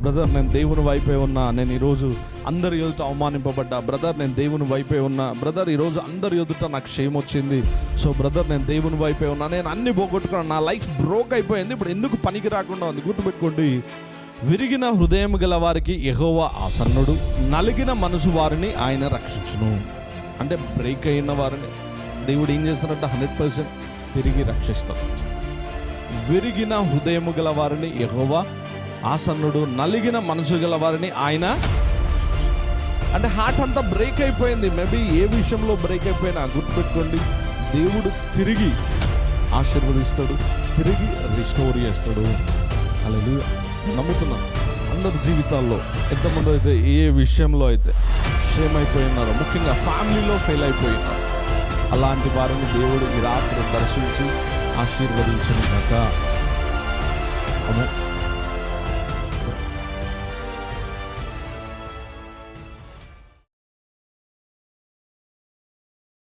Brother నేను దేవుని వైపే ఉన్నా, నేను ఈరోజు అందరి ఎదుట అవమానింపబడ్డా, బ్రదర్ నేను దేవుని వైపే ఉన్నా, బ్రదర్ ఈరోజు అందరి ఎదుట నాకు క్షేమం వచ్చింది, సో బ్రదర్ నేను దేవుని వైపే ఉన్నా, నేను అన్ని పోగొట్టుకున్నాను, నా లైఫ్ బ్రోక్ అయిపోయింది, ఇప్పుడు ఎందుకు పనికి రాకుండా ఉంది. గుర్తుపెట్టుకోండి, విరిగిన హృదయం గల వారికి యెహోవా ఆసన్నుడు, నలిగిన మనసు వారిని ఆయన రక్షించును. అంటే బ్రేక్ అయిన వారిని దేవుడు ఏం చేస్తారంటే 100% తిరిగి రక్షిస్తాడు. విరిగిన హృదయము గల వారిని యెహోవా ఆసన్నుడు, నలిగిన మనసు గల వారిని ఆయన, అంటే హార్ట్ అంతా బ్రేక్ అయిపోయింది. మేబీ ఏ విషయంలో బ్రేక్ అయిపోయినా గుర్తుపెట్టుకోండి, దేవుడు తిరిగి ఆశీర్వదిస్తాడు, తిరిగి రిస్టోర్ చేస్తాడు. హల్లెలూయా. నమ్ముతున్నాను అందరి జీవితాల్లో ఎంతమంది అయితే ఏ విషయంలో అయితే షేమ్ అయిపోయినారో, ముఖ్యంగా ఫ్యామిలీలో ఫెయిల్ అయిపోయినారు, అలాంటి వారిని దేవుడు ఈ రాత్రి దర్శించి ఆశీర్వదించును గాక. ఆమేన్.